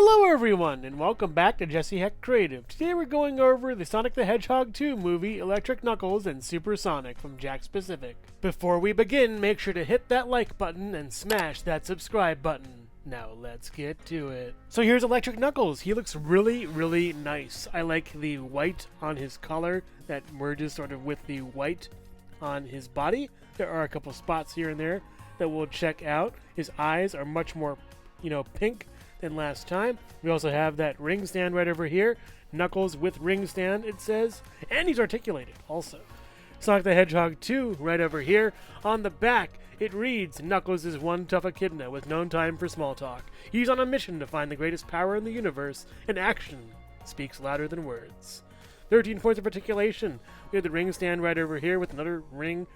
Hello everyone, and welcome back to Jesse Hecht Creative. Today we're going over the Sonic the Hedgehog 2 movie, Electric Knuckles and Supersonic from Jakks Pacific. Before we begin, make sure to hit that like button and smash that subscribe button. Now let's get to it. So here's Electric Knuckles. He looks really nice. I like the white on his collar that merges sort of with the white on his body. There are a couple spots here and there that we'll check out. His eyes are much more, pink than last time. We also have that ring stand right over here. Knuckles with ring stand, it says. And he's articulated also. Sonic the Hedgehog 2 right over here. On the back, it reads, Knuckles is one tough echidna with no time for small talk. He's on a mission to find the greatest power in the universe, and action speaks louder than words. 13 points of articulation. We have the ring stand right over here with another ring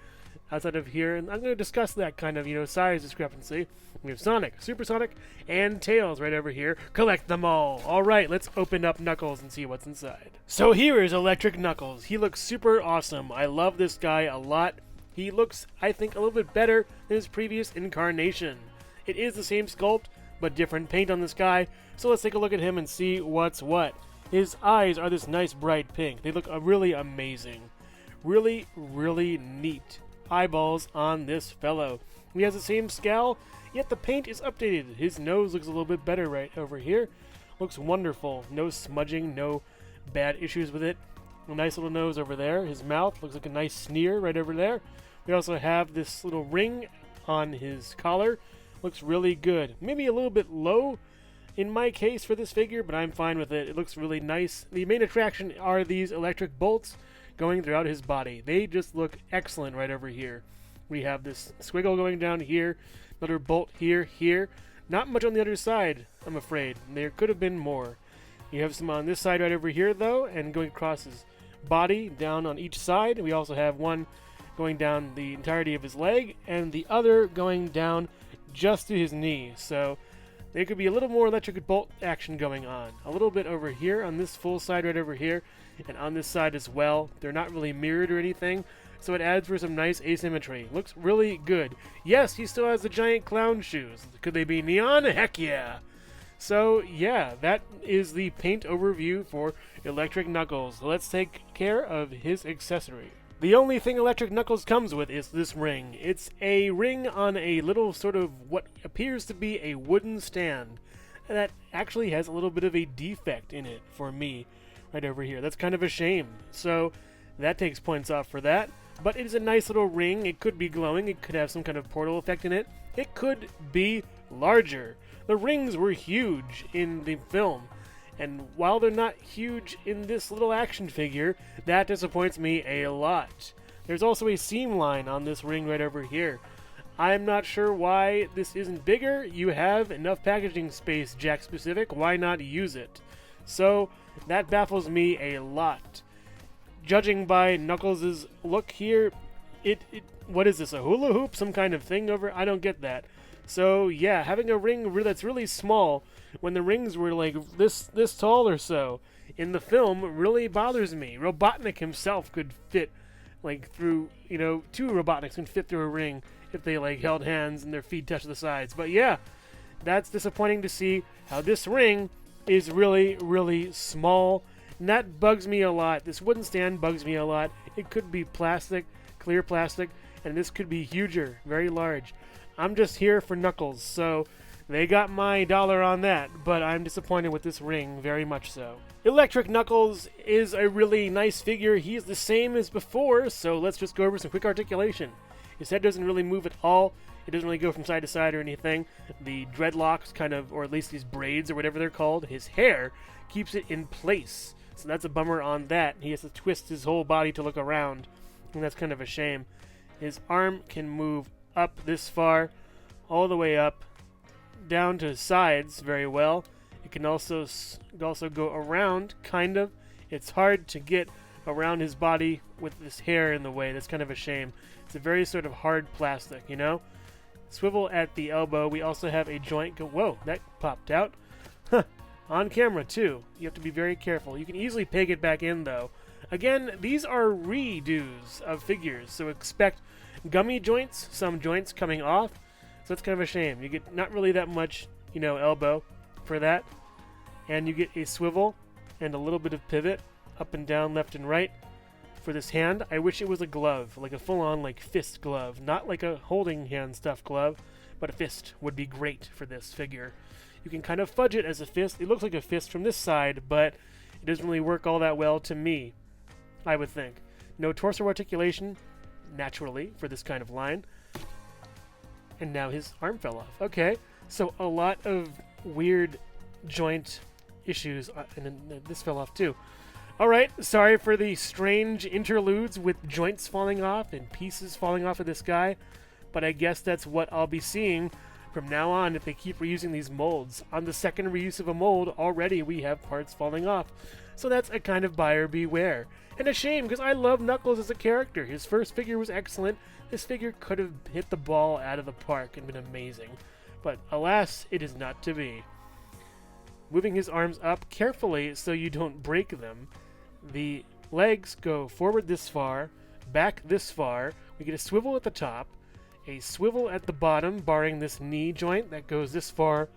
outside of here, and I'm going to discuss that kind of, size discrepancy. We have Sonic, Supersonic, and Tails right over here. Collect them all. Alright, let's open up Knuckles and see what's inside. So here is Electric Knuckles. He looks super awesome. I love this guy a lot. He looks, I think, a little bit better than his previous incarnation. It is the same sculpt, but different paint on this guy, so let's take a look at him and see what's what. His eyes are this nice bright pink. They look really amazing. Really neat eyeballs on this fellow. He has the same scowl, yet the paint is updated. His nose looks a little bit better right over here. Looks wonderful. No smudging, no bad issues with it. A nice little nose over there. His mouth looks like a nice sneer right over there. We also have this little ring on his collar. Looks really good. Maybe a little bit low in my case for this figure, but I'm fine with it. It looks really nice. The main attraction are these electric bolts going throughout his body. They just look excellent right over here. We have this squiggle going down here, another bolt here. Not much on the other side, I'm afraid. There could have been more. You have some on this side right over here, though, and going across his body, down on each side. We also have one going down the entirety of his leg, and the other going down just to his knee. So there could be a little more electric bolt action going on. A little bit over here on this full side right over here, and on this side as well. They're not really mirrored or anything, so it adds for some nice asymmetry. Looks really good. Yes, he still has the giant clown shoes. Could they be neon? Heck yeah! So yeah, that is the paint overview for Electric Knuckles. Let's take care of his accessory. The only thing Electric Knuckles comes with is this ring. It's a ring on a little sort of what appears to be a wooden stand that actually has a little bit of a defect in it for me right over here. That's kind of a shame. So that takes points off for that. But it is a nice little ring. It could be glowing. It could have some kind of portal effect in it. It could be larger. The rings were huge in the film. And while they're not huge in this little action figure, that disappoints me a lot. There's also a seam line on this ring right over here. I'm not sure why this isn't bigger. You have enough packaging space, Jakks Pacific. Why not use it? So that baffles me a lot. Judging by Knuckles' look here, what is this, a hula hoop? Some kind of thing over? I don't get that. So yeah, having a ring that's really small when the rings were like this tall or so in the film really bothers me. Robotnik himself could fit like through, two Robotniks can fit through a ring if they like held hands and their feet touched the sides. But yeah, that's disappointing to see how this ring is really small. And that bugs me a lot. This wooden stand bugs me a lot. It could be plastic, clear plastic, and this could be huger, very large. I'm just here for Knuckles, so they got my dollar on that, but I'm disappointed with this ring, very much so. Electric Knuckles is a really nice figure. He is the same as before, so let's just go over some quick articulation. His head doesn't really move at all. It doesn't really go from side to side or anything. The dreadlocks or at least these braids or whatever they're called, his hair keeps it in place. So that's a bummer on that. He has to twist his whole body to look around, and that's kind of a shame. His arm can move up this far, all the way up, down to his sides very well. It can also go around, kind of. It's hard to get around his body with this hair in the way. That's kind of a shame. It's a very sort of hard plastic, Swivel at the elbow. We also have a joint whoa, that popped out. On camera, too. You have to be very careful. You can easily peg it back in, though. Again, these are redos of figures, so expect gummy joints, some joints coming off. So that's kind of a shame. You get not really that much, elbow for that. And you get a swivel and a little bit of pivot up and down, left and right. For this hand, I wish it was a glove, like a full-on like fist glove, not like a holding hand stuff glove, but a fist would be great for this figure. You can kind of fudge it as a fist. It looks like a fist from this side, but it doesn't really work all that well to me, I would think. No torso articulation, naturally, for this kind of line. And now his arm fell off. Okay, so a lot of weird joint issues, and then this fell off too. Alright, sorry for the strange interludes with joints falling off and pieces falling off of this guy, but I guess that's what I'll be seeing from now on if they keep reusing these molds. On the second reuse of a mold, already we have parts falling off. So that's a kind of buyer beware. And a shame, because I love Knuckles as a character. His first figure was excellent. This figure could have hit the ball out of the park and been amazing. But alas, it is not to be. Moving his arms up carefully so you don't break them. The legs go forward this far, back this far. We get a swivel at the top, a swivel at the bottom, barring this knee joint that goes this far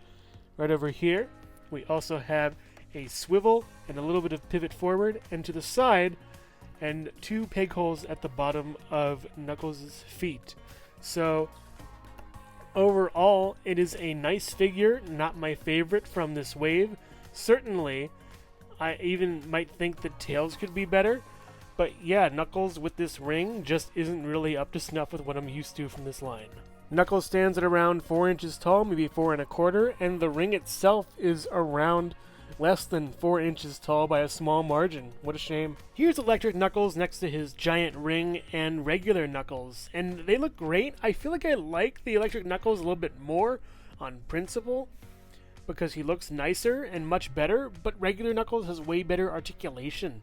right over here. We also have a swivel and a little bit of pivot forward and to the side, and two peg holes at the bottom of Knuckles' feet. So overall, it is a nice figure, not my favorite from this wave. Certainly, I even might think that Tails could be better, but yeah, Knuckles with this ring just isn't really up to snuff with what I'm used to from this line. Knuckles stands at around 4 inches tall, maybe 4 1/4, and the ring itself is around less than 4 inches tall by a small margin. What a shame. Here's Electric Knuckles next to his giant ring and regular Knuckles, and they look great. I feel like I like the Electric Knuckles a little bit more on principle, because he looks nicer and much better, but regular Knuckles has way better articulation.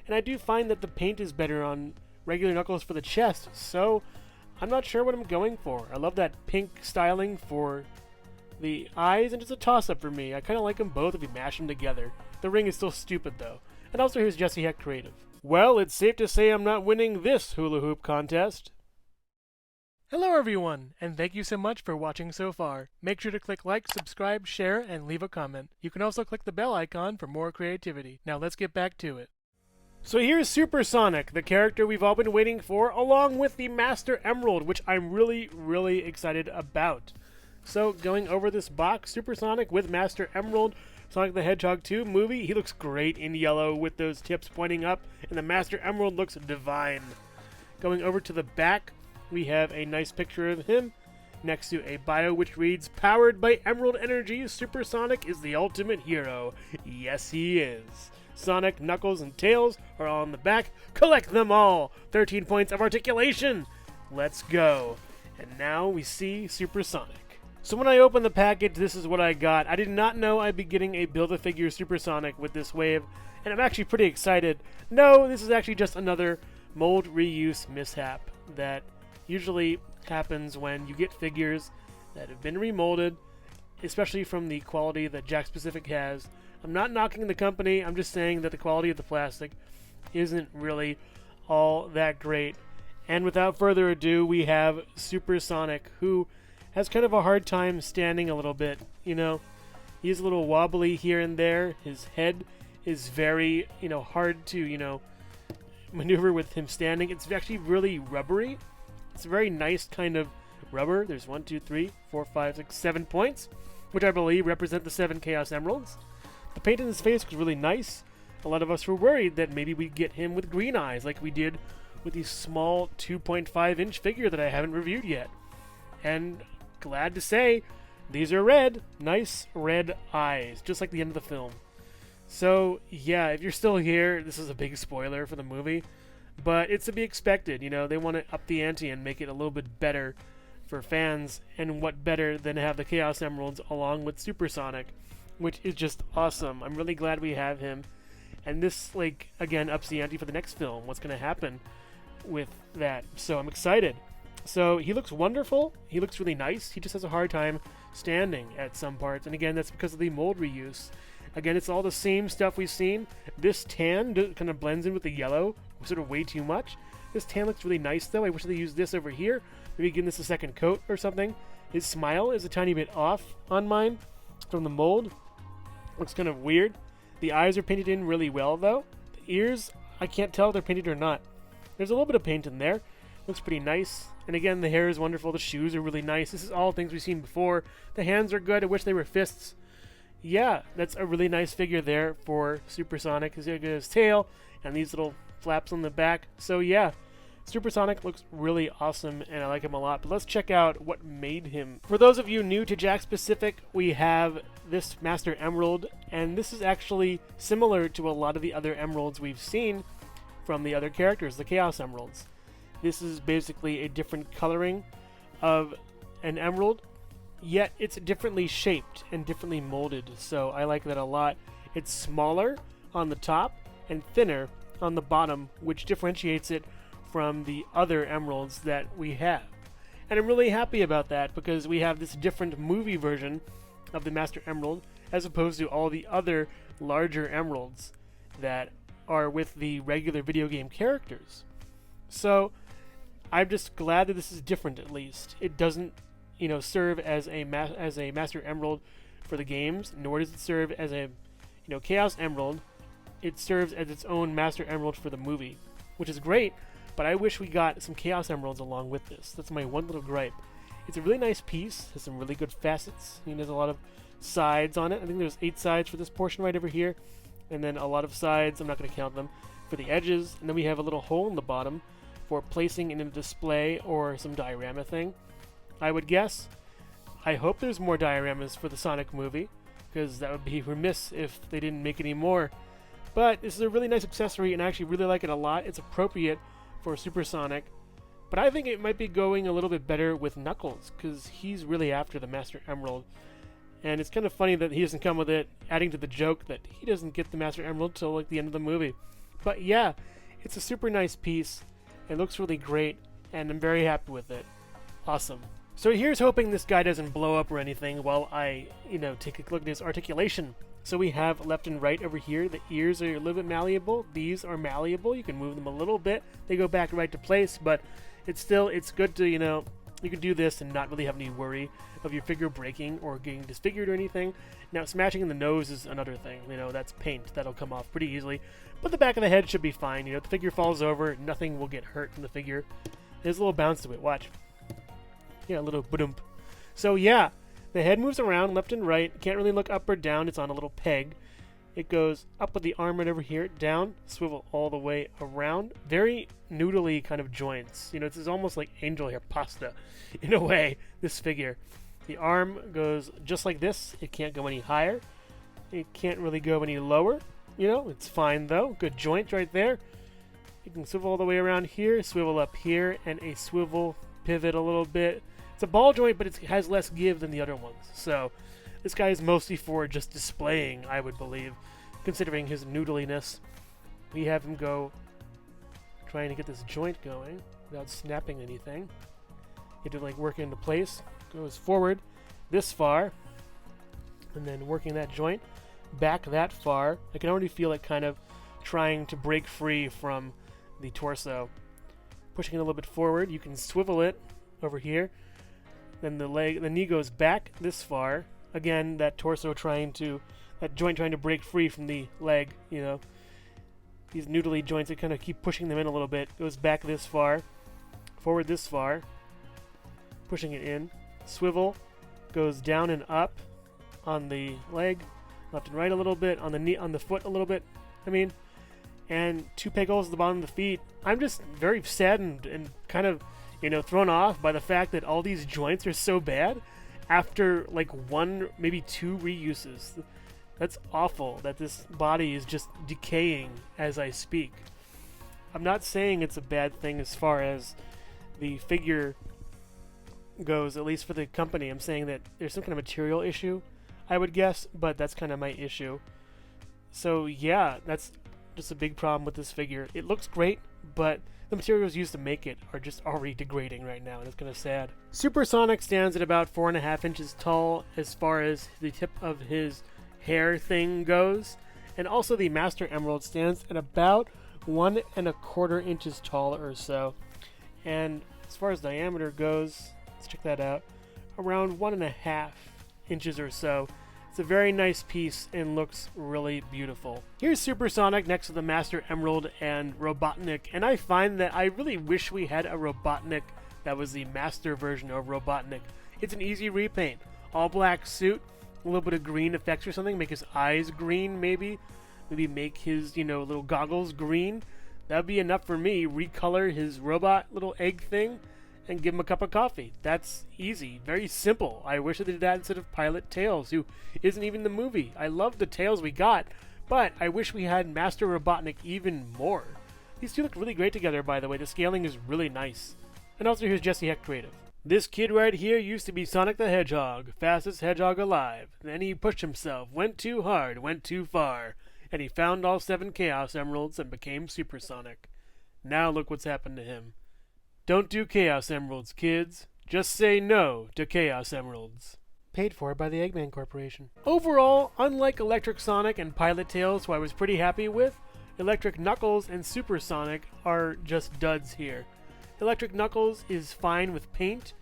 And I do find that the paint is better on regular Knuckles for the chest, so I'm not sure what I'm going for. I love that pink styling for the eyes, and it's a toss-up for me. I kind of like them both if you mash them together. The ring is still stupid, though. And also, here's Jesse Hecht Creative. Well, it's safe to say I'm not winning this hula hoop contest. Hello everyone, and thank you so much for watching so far. Make sure to click like, subscribe, share, and leave a comment. You can also click the bell icon for more creativity. Now let's get back to it. So here's Supersonic, the character we've all been waiting for, along with the Master Emerald, which I'm really excited about. So going over this box, Supersonic with Master Emerald, Sonic the Hedgehog 2 movie. He looks great in yellow with those tips pointing up, and the Master Emerald looks divine. Going over to the back, we have a nice picture of him next to a bio which reads, "Powered by Emerald Energy, Supersonic is the ultimate hero." Yes, he is. Sonic, Knuckles, and Tails are all on the back. Collect them all! 13 points of articulation! Let's go. And now we see Supersonic. So when I opened the package, this is what I got. I did not know I'd be getting a Build-A-Figure Supersonic with this wave, and I'm actually pretty excited. No, this is actually just another mold reuse mishap that usually happens when you get figures that have been remolded, especially from the quality that Jakks Specific has. I'm not knocking the company, I'm just saying that the quality of the plastic isn't really all that great. And without further ado, we have Supersonic, who has kind of a hard time standing a little bit, you know. He's a little wobbly here and there. His head is very, hard to, maneuver with him standing. It's actually really rubbery. It's a very nice kind of rubber. There's 1, 2, 3, 4, 5, 6, 7 points, which I believe represent the 7 Chaos Emeralds. The paint in his face was really nice. A lot of us were worried that maybe we'd get him with green eyes like we did with the small 2.5-inch figure that I haven't reviewed yet. And glad to say, these are red. Nice red eyes, just like the end of the film. So, yeah, if you're still here, this is a big spoiler for the movie. But it's to be expected, they want to up the ante and make it a little bit better for fans. And what better than to have the Chaos Emeralds along with Supersonic, which is just awesome. I'm really glad we have him. And this, again, ups the ante for the next film. What's going to happen with that? So I'm excited. So he looks wonderful. He looks really nice. He just has a hard time standing at some parts. And again, that's because of the mold reuse. Again, it's all the same stuff we've seen. This tan kind of blends in with the yellow sort of way too much. This tan looks really nice, though. I wish they used this over here. Maybe give this a second coat or something. His smile is a tiny bit off on mine from the mold. Looks kind of weird. The eyes are painted in really well, though. The ears, I can't tell if they're painted or not. There's a little bit of paint in there. Looks pretty nice. And again, the hair is wonderful. The shoes are really nice. This is all things we've seen before. The hands are good. I wish they were fists. Yeah, that's a really nice figure there for Supersonic. He's got his tail and these little flaps on the back. So yeah, Supersonic looks really awesome and I like him a lot. But let's check out what made him. For those of you new to Jakks Pacific, we have this Master Emerald, and this is actually similar to a lot of the other emeralds we've seen from the other characters, the Chaos Emeralds. This is basically a different coloring of an emerald, yet it's differently shaped and differently molded, so I like that a lot. It's smaller on the top and thinner on the bottom, which differentiates it from the other emeralds that we have. And I'm really happy about that because we have this different movie version of the Master Emerald as opposed to all the other larger emeralds that are with the regular video game characters. So I'm just glad that this is different. At least it doesn't, serve as a Master Emerald for the games, nor does it serve as a, Chaos Emerald. It serves as its own Master Emerald for the movie, which is great. But I wish we got some Chaos Emeralds along with this. That's my one little gripe. It's a really nice piece. Has some really good facets. There's a lot of sides on it. I think there's 8 sides for this portion right over here, and then a lot of sides. I'm not going to count them for the edges. And then we have a little hole in the bottom for placing in a display or some diorama thing, I would guess. I hope there's more dioramas for the Sonic movie, because that would be remiss if they didn't make any more. But this is a really nice accessory, and I actually really like it a lot. It's appropriate for Supersonic, but I think it might be going a little bit better with Knuckles, because he's really after the Master Emerald. And it's kind of funny that he doesn't come with it, adding to the joke that he doesn't get the Master Emerald till like the end of the movie. But yeah, it's a super nice piece. It looks really great, and I'm very happy with it. Awesome. So here's hoping this guy doesn't blow up or anything while I, take a look at his articulation. So we have left and right over here. The ears are a little bit malleable. These are malleable. You can move them a little bit. They go back right to place, but it's good to, you can do this and not really have any worry of your figure breaking or getting disfigured or anything. Now, smashing in the nose is another thing. That's paint. That'll come off pretty easily. But the back of the head should be fine. If the figure falls over, nothing will get hurt in the figure. There's a little bounce to it. Watch. Yeah, a little ba-dump. So, yeah. The head moves around left and right. Can't really look up or down. It's on a little peg. It goes up with the arm right over here, down, swivel all the way around. Very noodly kind of joints. This is almost like angel hair pasta in a way, this figure. The arm goes just like this. It can't go any higher. It can't really go any lower. It's fine though. Good joint right there. You can swivel all the way around here, swivel up here, and a swivel pivot a little bit. It's a ball joint, but it has less give than the other ones. So this guy is mostly for just displaying, I would believe, considering his noodliness. We have him go trying to get this joint going without snapping anything. You have to work it into place. Goes forward this far, and then working that joint back that far. I can already feel it kind of trying to break free from the torso. Pushing it a little bit forward, you can swivel it over here. Then the knee goes back this far. Again, that joint trying to break free from the leg, These noodly joints, I kind of keep pushing them in a little bit. Goes back this far, forward this far, pushing it in. Swivel, goes down and up on the leg, left and right a little bit, on the knee, on the foot a little bit, and 2 peg holes at the bottom of the feet. I'm just very saddened and kind of, thrown off by the fact that all these joints are so bad after 1, maybe 2 reuses. That's awful that this body is just decaying as I speak. I'm not saying it's a bad thing as far as the figure goes, at least for the company. I'm saying that there's some kind of material issue, I would guess, but that's kind of my issue. So yeah, that's just a big problem with this figure. It looks great, but the materials used to make it are just already degrading right now, and it's kind of sad. Supersonic stands at about 4.5 inches tall as far as the tip of his hair thing goes, and also the Master Emerald stands at about 1.25 inches tall or so. And as far as diameter goes, let's check that out, around 1.5 inches or so. It's a very nice piece and looks really beautiful. Here's Supersonic next to the Master Emerald and Robotnik, and I find that I really wish we had a Robotnik that was the master version of Robotnik. It's an easy repaint. All black suit, a little bit of green effects or something, make his eyes green maybe. Maybe make his, little goggles green. That'd be enough for me. Recolor his robot little egg thing and give him a cup of coffee. That's easy. Very simple. I wish I did that instead of Pilot Tails, who isn't even in the movie. I love the Tails we got, but I wish we had Master Robotnik even more. These two look really great together, by the way. The scaling is really nice. And also here's Jesse Hecht Creative. This kid right here used to be Sonic the Hedgehog, fastest hedgehog alive. Then he pushed himself, went too hard, went too far, and he found all 7 Chaos Emeralds and became Supersonic. Now look what's happened to him. Don't do Chaos Emeralds, kids. Just say no to Chaos Emeralds. Paid for by the Eggman Corporation. Overall, unlike Electric Sonic and Pilot Tails, who I was pretty happy with, Electric Knuckles and Supersonic are just duds here. Electric Knuckles is fine with paint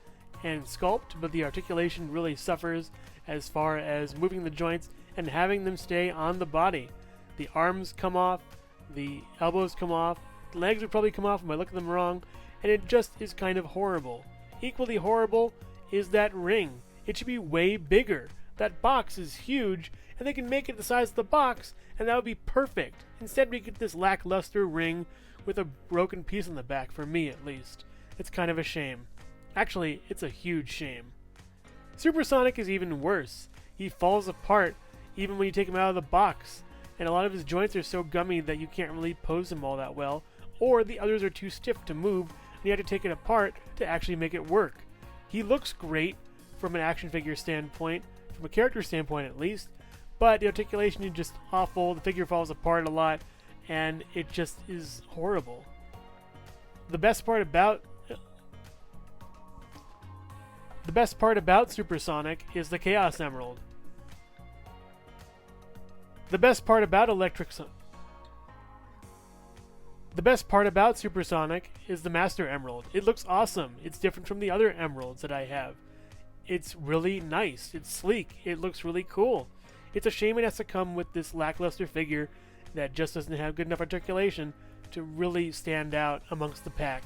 and sculpt, but the articulation really suffers as far as moving the joints and having them stay on the body. The arms come off, the elbows come off, the legs would probably come off if I look at them wrong, and it just is kind of horrible. Equally horrible is that ring. It should be way bigger. That box is huge, and they can make it the size of the box, and that would be perfect. Instead, we get this lackluster ring with a broken piece on the back, for me at least. It's kind of a shame. Actually, it's a huge shame. Supersonic is even worse. He falls apart even when you take him out of the box, and a lot of his joints are so gummy that you can't really pose him all that well, or the others are too stiff to move, and you have to take it apart to actually make it work. He looks great from an action figure standpoint, from a character standpoint at least, but the articulation is just awful, the figure falls apart a lot, and it just is horrible. The best part about Supersonic is the Chaos Emerald. The best part about Supersonic is the Master Emerald. It looks awesome. It's different from the other emeralds that I have. It's really nice. It's sleek. It looks really cool. It's a shame it has to come with this lackluster figure that just doesn't have good enough articulation to really stand out amongst the pack.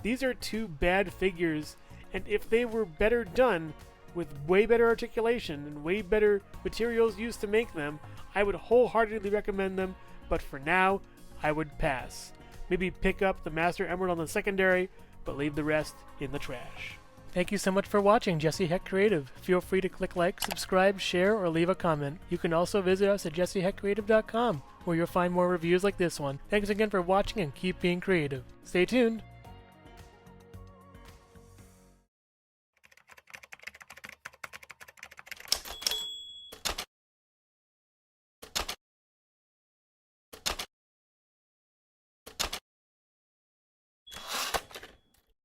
These are 2 bad figures, and if they were better done with way better articulation and way better materials used to make them, I would wholeheartedly recommend them, but for now, I would pass. Maybe pick up the Master Emerald on the secondary, but leave the rest in the trash. Thank you so much for watching Jesse Hecht Creative. Feel free to click like, subscribe, share, or leave a comment. You can also visit us at jessehechtcreative.com, where you'll find more reviews like this one. Thanks again for watching and keep being creative. Stay tuned!